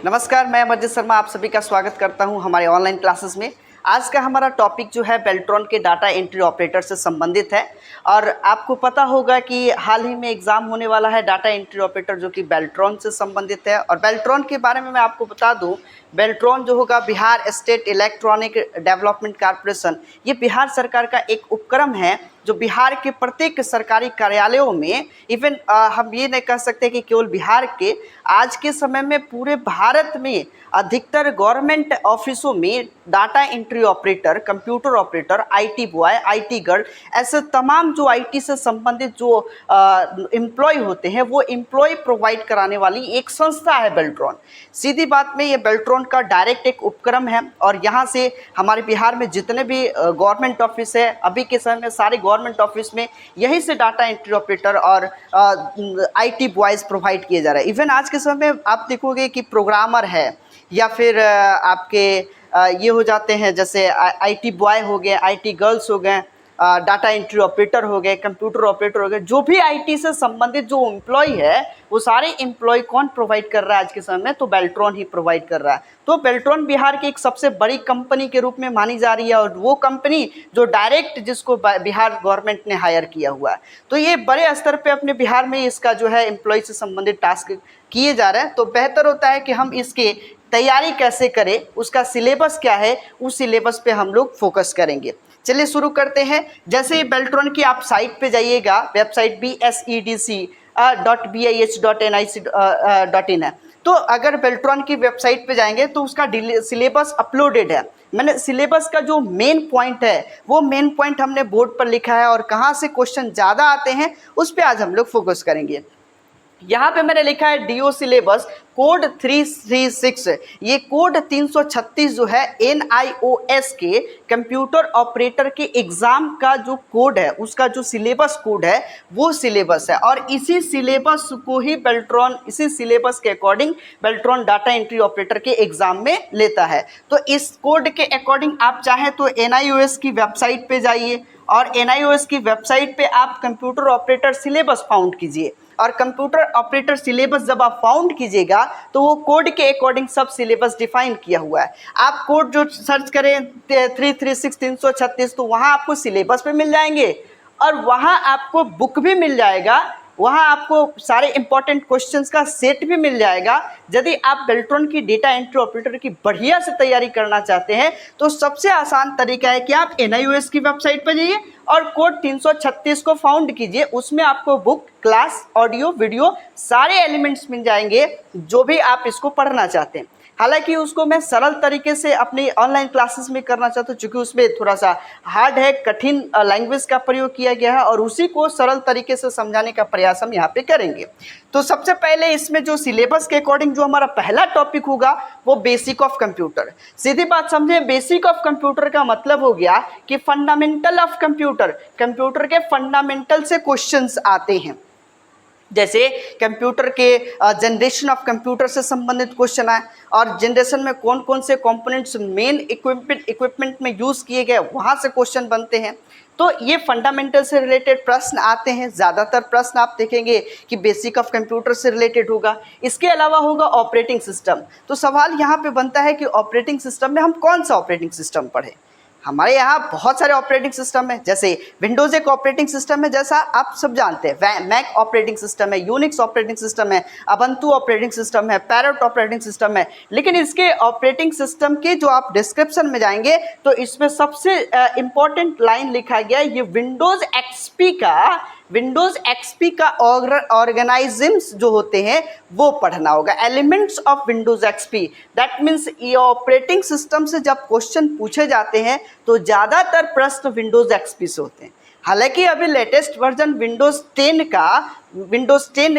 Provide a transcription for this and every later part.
नमस्कार, मैं अमरजीत शर्मा आप सभी का स्वागत करता हूं हमारे ऑनलाइन क्लासेस में। आज का हमारा टॉपिक जो है बेल्ट्रॉन के डाटा एंट्री ऑपरेटर से संबंधित है। और आपको पता होगा कि हाल ही में एग्ज़ाम होने वाला है डाटा एंट्री ऑपरेटर जो कि बेल्ट्रॉन से संबंधित है। और बेल्ट्रॉन के बारे में मैं आपको बता दूं, बेल्ट्रॉन जो होगा Bihar state electronic development corporation, ये बिहार सरकार का एक उपक्रम है जो बिहार के प्रत्येक सरकारी कार्यालयों में, इवन हम ये नहीं कह सकते कि केवल बिहार के, आज के समय में पूरे भारत में अधिकतर गवर्नमेंट ऑफिसों में data entry operator, computer operator, IT boy, IT girl, ऐसे तमाम जो आईटी से संबंधित जो एम्प्लॉय होते हैं वो एम्प्लॉय प्रोवाइड कराने वाली एक संस्था है बेल्ट्रॉन। सीधी बात में ये बेल्ट्रॉन का डायरेक्ट एक उपक्रम है। और यहाँ से हमारे बिहार में जितने भी गवर्नमेंट ऑफिस है, अभी के समय में सारे गवर्नमेंट ऑफिस में यहीं से डाटा एंट्री ऑपरेटर और आईटी बॉयज़ प्रोवाइड किए जा रहे हैं। इवन आज के समय में आप देखोगे कि प्रोग्रामर है या फिर आपके ये हो जाते हैं जैसे आईटी बॉय हो गए, आईटी गर्ल्स हो गए, डाटा एंट्री ऑपरेटर हो गए, कंप्यूटर ऑपरेटर हो गए, जो भी आईटी से संबंधित जो एम्प्लॉय है वो सारे एम्प्लॉय कौन प्रोवाइड कर रहा है आज के समय में? तो बेल्ट्रॉन ही प्रोवाइड कर रहा है। तो बेल्ट्रॉन बिहार की एक सबसे बड़ी कंपनी के रूप में मानी जा रही है और वो कंपनी जो डायरेक्ट जिसको बिहार गवर्नमेंट ने हायर किया हुआ है। तो ये बड़े स्तर पे अपने बिहार में इसका जो है एम्प्लॉय से संबंधित टास्क किए जा रहे हैं। तो बेहतर होता है कि हम इसके तैयारी कैसे करें, उसका सिलेबस क्या है, उस सिलेबस पे हम लोग फोकस करेंगे। चलिए शुरू करते हैं। जैसे ही बेल्ट्रॉन की आप साइट पे जाइएगा, वेबसाइट bsedc.bih.nic.in है। तो अगर बेल्ट्रॉन की वेबसाइट पे जाएंगे तो उसका सिलेबस अपलोडेड है। मैंने सिलेबस का जो मेन पॉइंट है वो मेन पॉइंट हमने बोर्ड पर लिखा है और कहाँ से क्वेश्चन ज़्यादा आते हैं उस पर आज हम लोग फोकस करेंगे। यहाँ पे मैंने लिखा है डीओ सिलेबस कोड 336। ये कोड 336 जो है NIOS के कंप्यूटर ऑपरेटर के एग्ज़ाम का जो कोड है, उसका जो सिलेबस कोड है वो सिलेबस है। और इसी सिलेबस को ही बेल्ट्रॉन, इसी सिलेबस के according Beltron data entry operator के एग्ज़ाम में लेता है। तो इस कोड के अकॉर्डिंग आप चाहें तो NIOS की वेबसाइट पे जाइए और NIOS की वेबसाइट पे आप कंप्यूटर ऑपरेटर सिलेबस फाउंड कीजिए। और कंप्यूटर ऑपरेटर सिलेबस जब आप फाउंड कीजिएगा तो वो कोड के अकॉर्डिंग सब सिलेबस डिफाइन किया हुआ है। आप कोड जो सर्च करें 336 तो वहाँ आपको सिलेबस पे मिल जाएंगे और वहाँ आपको बुक भी मिल जाएगा, वहाँ आपको सारे इंपॉर्टेंट क्वेश्चंस का सेट भी मिल जाएगा। यदि आप बेल्ट्रॉन की डेटा एंट्री ऑपरेटर की बढ़िया से तैयारी करना चाहते हैं तो सबसे आसान तरीका है कि आप NIOS की वेबसाइट पर जाइए और कोड 336 को फाउंड कीजिए। उसमें आपको बुक, क्लास, ऑडियो, वीडियो सारे एलिमेंट्स मिल जाएंगे जो भी आप इसको पढ़ना चाहते हैं। हालांकि उसको मैं सरल तरीके से अपनी ऑनलाइन क्लासेस में करना चाहता हूँ क्योंकि उसमें थोड़ा सा हार्ड है, कठिन लैंग्वेज का प्रयोग किया गया है और उसी को सरल तरीके से समझाने का प्रयास हम यहाँ पे करेंगे। तो सबसे पहले इसमें जो सिलेबस के अकॉर्डिंग जो हमारा पहला टॉपिक होगा वो बेसिक ऑफ कंप्यूटर। सीधी बात समझें, बेसिक ऑफ कंप्यूटर का मतलब हो गया कि फंडामेंटल ऑफ कंप्यूटर, कंप्यूटर के फंडामेंटल से क्वेश्चंस आते हैं। जैसे कंप्यूटर के जनरेशन ऑफ कंप्यूटर से संबंधित क्वेश्चन आए और जनरेशन में कौन कौन से कंपोनेंट्स मेन इक्विपमेंट में यूज़ किए गए, वहाँ से क्वेश्चन बनते हैं। तो ये फंडामेंटल से रिलेटेड प्रश्न आते हैं। ज़्यादातर प्रश्न आप देखेंगे कि बेसिक ऑफ कंप्यूटर से रिलेटेड होगा। इसके अलावा होगा ऑपरेटिंग सिस्टम। तो सवाल यहाँ पे बनता है कि ऑपरेटिंग सिस्टम में हम कौन सा ऑपरेटिंग सिस्टम पढ़ें। हमारे यहाँ बहुत सारे ऑपरेटिंग सिस्टम है, जैसे विंडोज़ एक ऑपरेटिंग सिस्टम है जैसा आप सब जानते हैं, मैक ऑपरेटिंग सिस्टम है, यूनिक्स ऑपरेटिंग सिस्टम है, अबंतु ऑपरेटिंग सिस्टम है, पैरेट ऑपरेटिंग सिस्टम है। लेकिन इसके ऑपरेटिंग सिस्टम के जो आप डिस्क्रिप्शन में जाएंगे तो इसमें सबसे इम्पॉर्टेंट लाइन लिखा गया है, ये विंडोज़ एक्सपी का ऑर्गेनाइजम्स जो होते हैं वो पढ़ना होगा, elements of Windows XP. That means ये ऑपरेटिंग सिस्टम से जब क्वेश्चन पूछे जाते हैं तो ज़्यादातर प्रश्न विंडोज़ एक्सपी से होते हैं। हालांकि अभी लेटेस्ट वर्जन विंडोज़ 10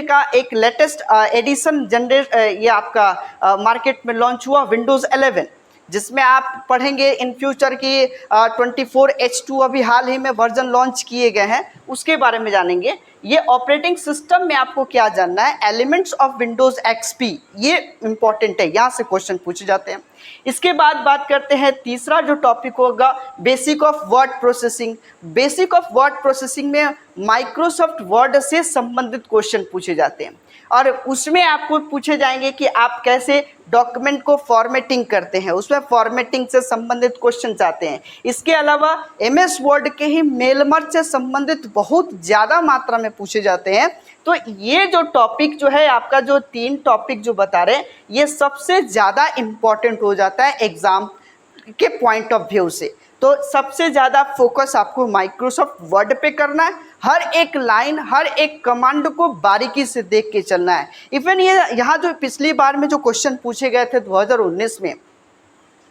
का एक लेटेस्ट एडिशन ये आपका मार्केट में लॉन्च हुआ, विंडोज़ 11, जिसमें आप पढ़ेंगे इन फ्यूचर की 24H2 अभी हाल ही में वर्जन लॉन्च किए गए हैं, उसके बारे में जानेंगे। ये ऑपरेटिंग सिस्टम में आपको क्या जानना है, एलिमेंट्स ऑफ विंडोज़ एक्सपी, ये इंपॉर्टेंट है, यहाँ से क्वेश्चन पूछे जाते हैं। इसके बाद बात करते हैं तीसरा जो टॉपिक होगा basic of word processing. Basic of word processing में माइक्रोसॉफ्ट वर्ड से संबंधित क्वेश्चन पूछे जाते हैं और उसमें आपको पूछे जाएंगे कि आप कैसे डॉक्यूमेंट को फॉर्मेटिंग करते हैं, उसमें फॉर्मेटिंग से संबंधित क्वेश्चन आते हैं। इसके अलावा एमएस वर्ड के ही मेल मर्ज से संबंधित बहुत ज़्यादा मात्रा में पूछे जाते हैं। तो ये जो टॉपिक जो है आपका, जो 3 टॉपिक जो बता रहे हैं, ये सबसे ज़्यादा इम्पॉर्टेंट हो जाता है एग्ज़ाम के पॉइंट ऑफ व्यू से। तो सबसे ज़्यादा फोकस आपको माइक्रोसॉफ्ट वर्ड पे करना है, हर एक लाइन, हर एक कमांड को बारीकी से देख के चलना है। इवन ये यहाँ जो पिछली बार में जो क्वेश्चन पूछे गए थे 2019 में,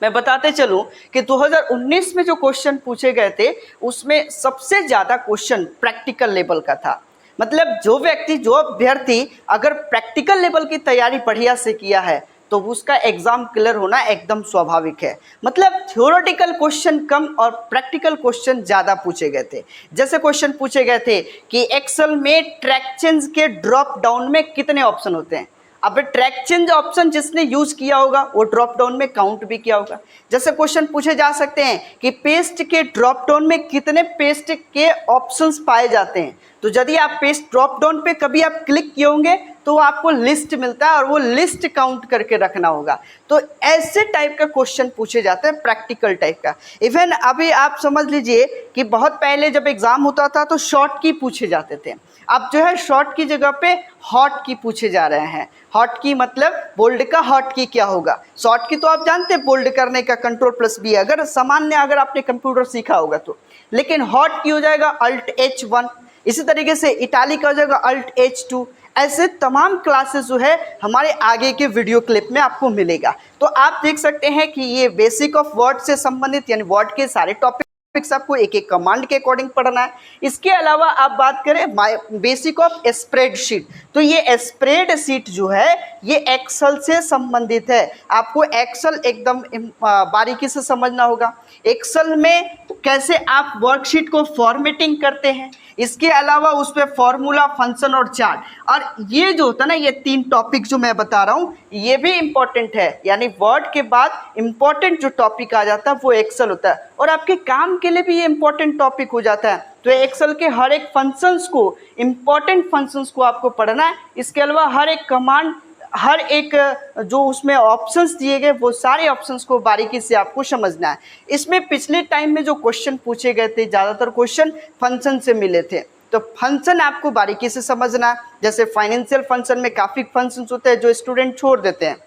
मैं बताते चलूँ कि 2019 में जो क्वेश्चन पूछे गए थे उसमें सबसे ज़्यादा क्वेश्चन प्रैक्टिकल लेवल का था। मतलब जो व्यक्ति, जो अभ्यर्थी अगर प्रैक्टिकल लेवल की तैयारी बढ़िया से किया है तो उसका एग्जाम क्लियर होना एकदम स्वाभाविक है। मतलब थ्योरेटिकल क्वेश्चन कम और प्रैक्टिकल क्वेश्चन ज़्यादा पूछे गए थे। जैसे क्वेश्चन पूछे गए थे कि एक्सेल में ट्रैक चेंज के ड्रॉप डाउन में कितने ऑप्शन होते हैं। अब ट्रैक चेंज ऑप्शन जिसने यूज़ किया होगा वो ड्रॉप डाउन में काउंट भी किया होगा। जैसे क्वेश्चन पूछे जा सकते हैं कि पेस्ट के ड्रॉप डाउन में कितने पेस्ट के ऑप्शंस पाए जाते हैं। तो यदि आप पेस्ट ड्रॉप डाउन पे कभी आप क्लिक किए होंगे तो आपको लिस्ट मिलता है और वो लिस्ट काउंट करके रखना होगा। तो ऐसे टाइप का क्वेश्चन पूछे जाते हैं, प्रैक्टिकल टाइप का। इवन अभी आप समझ लीजिए कि बहुत पहले जब एग्जाम होता था तो शॉर्ट की पूछे जाते थे। अब जो है शॉर्ट की जगह पे हॉट की पूछे जा रहे हैं। हॉट की मतलब बोल्ड का हॉट की क्या होगा। शॉर्ट की तो आप जानते हैं बोल्ड करने का Ctrl+B, अगर सामान्य अगर आपने कंप्यूटर सीखा होगा तो। लेकिन हॉट की हो जाएगा Alt+H1, इसी तरीके से इटालिक हो जाएगा Alt+H2। ऐसे तमाम क्लासेस जो है हमारे आगे के वीडियो क्लिप में आपको मिलेगा। तो आप देख सकते हैं कि ये बेसिक ऑफ वर्ड से संबंधित यानी वर्ड के सारे टॉपिक्स आपको एक एक कमांड के अकॉर्डिंग पढ़ना है। इसके अलावा आप बात करें बेसिक ऑफ स्प्रेडशीट, तो ये स्प्रेडशीट जो है ये एक्सेल से संबंधित है। आपको एक्सेल एकदम बारीकी से समझना होगा। एक्सेल में कैसे आप वर्कशीट को फॉर्मेटिंग करते हैं, इसके अलावा उस पर फॉर्मूला, फंक्शन और चार्ट, और ये जो होता है ना, ये 3 टॉपिक जो मैं बता रहा हूँ ये भी इम्पॉर्टेंट है। यानी वर्ड के बाद इम्पॉर्टेंट जो टॉपिक आ जाता है वो एक्सेल होता है और आपके काम के लिए भी ये इम्पॉर्टेंट टॉपिक हो जाता है। तो एक्सेल के हर एक फंक्शंस को, इम्पॉर्टेंट फंक्शंस को आपको पढ़ना है। इसके अलावा हर एक कमांड, हर एक जो उसमें ऑप्शंस दिए गए वो सारे ऑप्शंस को बारीकी से आपको समझना है। इसमें पिछले टाइम में जो क्वेश्चन पूछे गए थे ज़्यादातर क्वेश्चन फंक्शन से मिले थे, तो फंक्शन आपको बारीकी से समझना है। जैसे फाइनेंशियल फंक्शन में काफ़ी फंक्शंस होते हैं जो स्टूडेंट छोड़ देते हैं।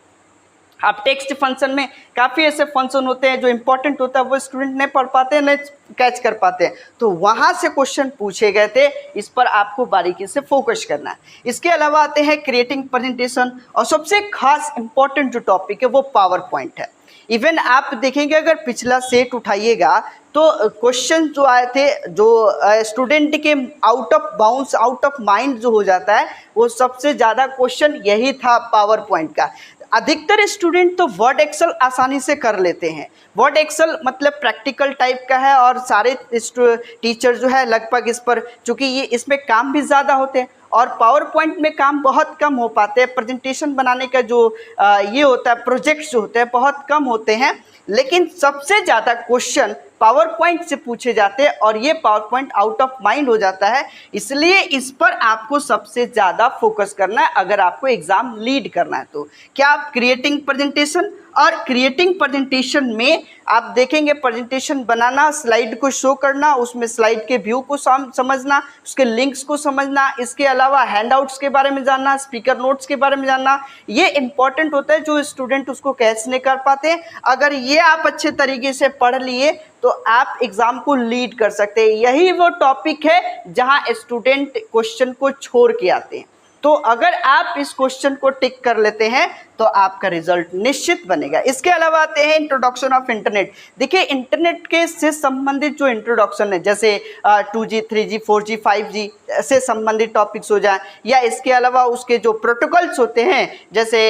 आप टेक्स्ट फंक्शन में काफ़ी ऐसे फंक्शन होते हैं जो इंपॉर्टेंट होता है वो स्टूडेंट नहीं पढ़ पाते हैं, नहीं कैच कर पाते हैं, तो वहाँ से क्वेश्चन पूछे गए थे। इस पर आपको बारीकी से फोकस करना है। इसके अलावा आते हैं क्रिएटिंग प्रेजेंटेशन, और सबसे खास इंपॉर्टेंट जो टॉपिक है वो पावर पॉइंट है। इवन आप देखेंगे अगर पिछला सेट उठाइएगा तो क्वेश्चन जो आए थे, जो स्टूडेंट के out of bounds, out of mind जो हो जाता है, वो सबसे ज़्यादा क्वेश्चन यही था पावर पॉइंट का। अधिकतर स्टूडेंट तो वर्ड एक्सेल आसानी से कर लेते हैं। वर्ड एक्सेल मतलब प्रैक्टिकल टाइप का है और सारे टीचर जो है लगभग इस पर, चूँकि ये इसमें काम भी ज़्यादा होते हैं और पावर पॉइंट में काम बहुत कम हो पाते हैं। प्रेजेंटेशन बनाने का जो ये होता है, प्रोजेक्ट्स जो होते हैं बहुत कम होते हैं, लेकिन सबसे ज़्यादा क्वेश्चन पावर पॉइंट से पूछे जाते हैं और ये power point out of mind हो जाता है। इसलिए इस पर आपको सबसे ज़्यादा फोकस करना है अगर आपको एग्ज़ाम लीड करना है। तो क्या आप क्रिएटिंग प्रेजेंटेशन, और क्रिएटिंग प्रेजेंटेशन में आप देखेंगे प्रेजेंटेशन बनाना, स्लाइड को शो करना, उसमें स्लाइड के व्यू को समझना, उसके लिंक्स को समझना, इसके अलावा हैंडआउट्स के बारे में जानना, स्पीकर नोट्स के बारे में जानना, ये इंपॉर्टेंट होता है जो स्टूडेंट उसको कैच नहीं कर पाते। अगर ये आप अच्छे तरीके से पढ़ लिए तो आप एग्ज़ाम को लीड कर सकते हैं। यही वो टॉपिक है जहां स्टूडेंट क्वेश्चन को छोड़ के आते हैं। तो अगर आप इस क्वेश्चन को टिक कर लेते हैं तो आपका रिजल्ट निश्चित बनेगा। इसके अलावा आते हैं इंट्रोडक्शन ऑफ इंटरनेट। देखिए इंटरनेट के से संबंधित जो इंट्रोडक्शन है, जैसे 2G, 3G, 4G, 5G से संबंधित टॉपिक्स हो जाए, या इसके अलावा उसके जो प्रोटोकॉल्स होते हैं, जैसे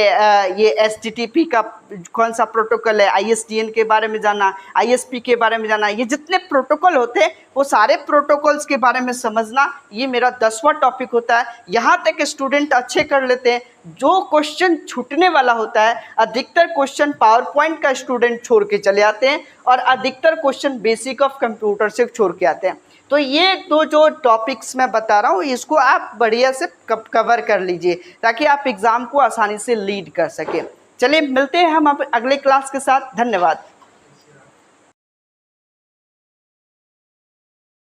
ये HTTP का कौन सा प्रोटोकॉल है, ISDN के बारे में जानना, ISP के बारे में जानना, ये जितने प्रोटोकॉल होते हैं वो सारे प्रोटोकॉल्स के बारे में समझना, ये मेरा 10वां टॉपिक होता है। यहाँ तक स्टूडेंट अच्छे कर लेते हैं। जो क्वेश्चन छूटने वाला होता है, अधिकतर क्वेश्चन पावर पॉइंट का स्टूडेंट छोड़ के चले आते हैं और अधिकतर क्वेश्चन बेसिक ऑफ कंप्यूटर से छोड़ के आते हैं। तो ये दो जो टॉपिक्स मैं बता रहा हूँ इसको आप बढ़िया से कवर कर लीजिए ताकि आप एग्ज़ाम को आसानी से लीड कर सकें। चलिए मिलते हैं हम अगले क्लास के साथ। धन्यवाद।